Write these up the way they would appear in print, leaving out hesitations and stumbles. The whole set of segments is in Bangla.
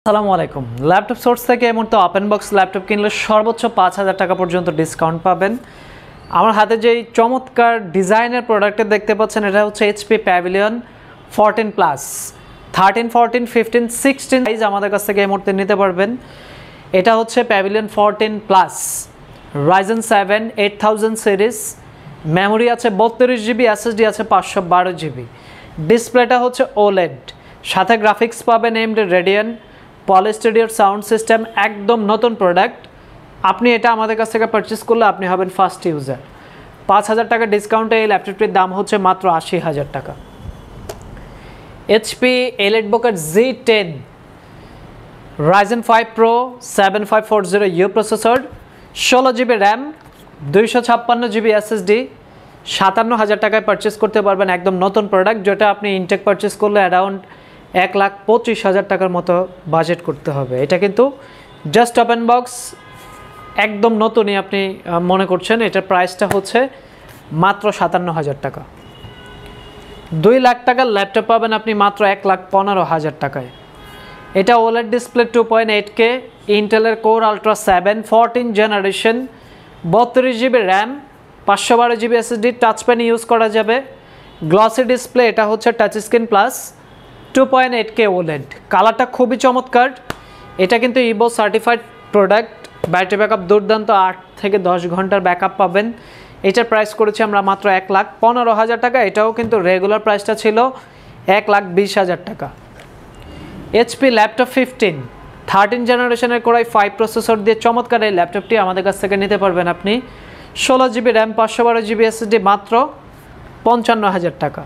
আসসালামু আলাইকুম। ল্যাপটপ সোর্স থেকে এই মুহূর্তে ওপেন বক্স ল্যাপটপ কিনলে সর্বোচ্চ ৫,০০০ টাকা পর্যন্ত ডিসকাউন্ট পাবেন। আমার হাতে যেই চমৎকার ডিজাইনের প্রোডাক্টে দেখতে পাচ্ছেন, এটা হচ্ছে এইচপি প্যাভিলিয়ন 14 প্লাস 13, 14, 15, 16 সাইজ আমাদের কাছ থেকে এই মুহূর্তে নিতে পারবেন। এটা হচ্ছে pavilion 14 plus Ryzen 7 8000 series, memory আছে 32 জিবি, এসএসডি আছে 512 জিবি। ডিসপ্লেটা হচ্ছে ওলেড, সাথে গ্রাফিক্স পাবেন AMD রেডিয়ান, পলিস্টেডিয়ার সাউন্ড সিস্টেম, একদম নতুন প্রোডাক্ট। আপনি এটা আমাদের কাছ থেকে পারচেস করলে আপনি হবেন ফার্স্ট ইউজার। ৫,০০০ টাকা ডিসকাউন্টে এই ল্যাপটপটির দাম হচ্ছে মাত্র ৮০,০০০ টাকা। এইচপি এলিটবুকের Z10 Ryzen 5 pro 7540U processor, 16 GB RAM, 256 GB SSD, ৫৭,০০০ টাকায় পারচেস করতে পারবেন। একদম নতুন প্রোডাক্ট, যেটা আপনি ইনটেক পারচেস করলে অ্যারাউন্ড ১,২৫,০০০ টাকার মতো বাজেট করতে হবে। এটা কিন্তু জাস্ট ওপেন বক্স, একদম নতুনই আপনি মনে করছেন। এটার প্রাইসটা হচ্ছে মাত্র ৫৭,০০০ টাকা। ২ লাখ টাকার ল্যাপটপ পাবেন আপনি মাত্র ১,১৫,০০০ টাকায়। এটা ওলেড ডিসপ্লে 2.8K, ইন্টেলের core ultra 7 14 generation, 32 GB RAM, 512 GB SSD, touch pen use করা যাবে। গ্লসি ডিসপ্লে, এটা হচ্ছে touch screen plus 2.8K OLED. কালারটা খুবই চমৎকার। এটা কিন্তু Ivo certified product. Battery backup দুর্দান্ত, ৮ থেকে ১০ ঘন্টার ব্যাকআপ পাবেন। এটার প্রাইস করেছি আমরা মাত্র ১,১৫,০০০ টাকা। এটাও কিন্তু রেগুলার প্রাইসটা ছিল ১,২০,০০০ টাকা। এইচপি ল্যাপটপ 15 13 জেনারেশনের কোরাই 5 প্রসেসর দিয়ে চমৎকার এই ল্যাপটপটি আমাদের কাছ থেকে নিতে পারবেন আপনি। 16 জিবি র্যাম, 512 জিবি এসএসডি, মাত্র ৫৫,০০০ টাকা।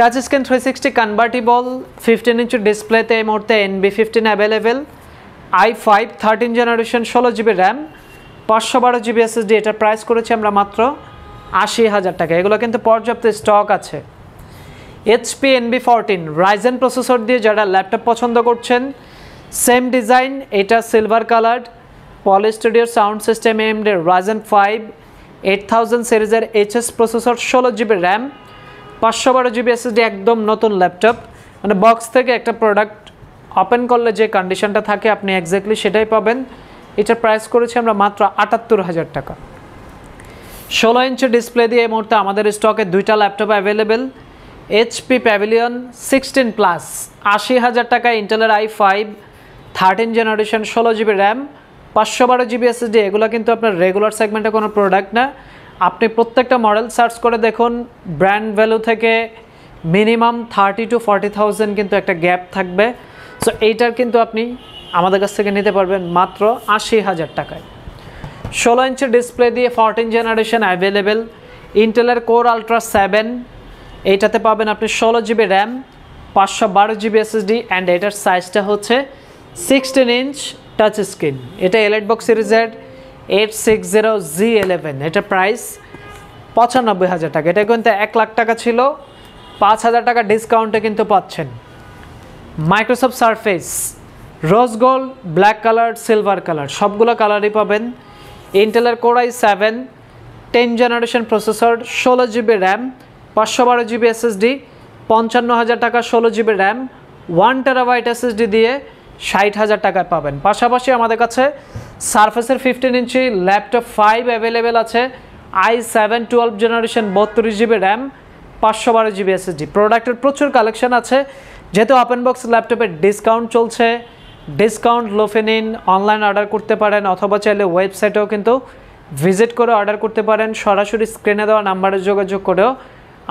টাচ স্ক্রিন 360 কনভার্টিবল 15 ইঞ্চি ডিসপ্লেতে এই মুহূর্তে NB15 available. i5 13 generation, 16 GB RAM, 512 GB SSD. এটার প্রাইস করেছি আমরা মাত্র ৮০,০০০ টাকা। এগুলো কিন্তু পর্যাপ্ত স্টক আছে। এইচপি NB14 রাইজেন প্রসেসর দিয়ে যারা ল্যাপটপ পছন্দ করছেন, সেম ডিজাইন, এটা সিলভার কালার, পলিস্টেডিয়ার সাউন্ড সিস্টেম, AMD রাইজেন 5 8000 সিরিজের HS processor, 16 GB RAM, 512 GB SSD. একদম নতুন ল্যাপটপ, মানে বক্স থেকে একটা প্রোডাক্ট ওপেন করলে যে কন্ডিশনটা থাকে আপনি এক্স্যাক্টলি সেটাই পাবেন। এটার প্রাইস করেছি আমরা মাত্র ৭৮,০০০ টাকা। 16 ইঞ্চি ডিসপ্লে দিয়ে এই মুহূর্তে আমাদের স্টকে দুইটা laptop available. HP pavilion 16 plus ৮০,০০০ টাকা, ইন্টেলের i5 13 generation, 16 GB RAM, 512 GB SSD. এগুলো কিন্তু আপনার রেগুলার সেগমেন্টে কোনো প্রোডাক্ট না। আপনি প্রত্যেকটা মডেল সার্চ করে দেখুন, ব্র্যান্ড ভ্যালু থেকে মিনিমাম 30,000 to 40,000 কিন্তু একটা গ্যাপ থাকবে। সো এইটার কিন্তু আপনি আমাদের কাছ থেকে নিতে পারবেন মাত্র ৮০,০০০ টাকায়। 16 ইঞ্চি ডিসপ্লে দিয়ে 14 জেনারেশন অ্যাভেলেবেল, ইন্টেলের কোর আলট্রা 7, এইটাতে পাবেন আপনি 16 GB RAM, 512 GB SSD, and এটার সাইজটা হচ্ছে 16 ইঞ্চ টাচ স্ক্রিন। এটা এলিটবুক সিরিজের 860G11। এটা প্রাইস ৯৫,০০০ টাকা। এটা কিন্তু ১,০০,০০০ টাকা ছিল, ৫,০০০ টাকা ডিসকাউন্টে কিন্তু পাচ্ছেন। Microsoft Surface rose gold, black colour, silver colour, সবগুলো কালারই পাবেন। ইন্টেলের core i7 10 generation processor, 16 GB RAM, 512 GB SSD, ৫৫,০০০ টাকা। 16 জিবি র্যাম, 1 টেরাবাইট এসএসডি দিয়ে ৬০,০০০ টাকায় পাবেন। পাশাপাশি আমাদের কাছে সারফেসের 15 ইঞ্চি ল্যাপটপ 5 অ্যাভেলেবেল আছে। i7 12 generation, 32 GB RAM, 512 GB SSD. প্রোডাক্টের প্রচুর কালেকশন আছে। যেহেতু ওপেন বক্স ল্যাপটপের ডিসকাউন্ট চলছে, ডিসকাউন্ট লোফে নিন, অনলাইন অর্ডার করতে পারেন, অথবা চাইলে ওয়েবসাইটেও কিন্তু ভিজিট করে অর্ডার করতে পারেন। সরাসরি স্ক্রিনে দেওয়া নাম্বারে যোগাযোগ করেও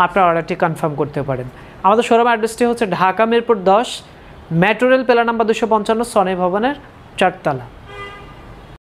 আপনার অর্ডারটি কনফার্ম করতে পারেন। আমাদের শোরুম অ্যাড্রেসটি হচ্ছে ঢাকা মিরপুর 10, মেট্রো রেল, পেলা নাম্বার 255, সনি ভবনের 4 তলা।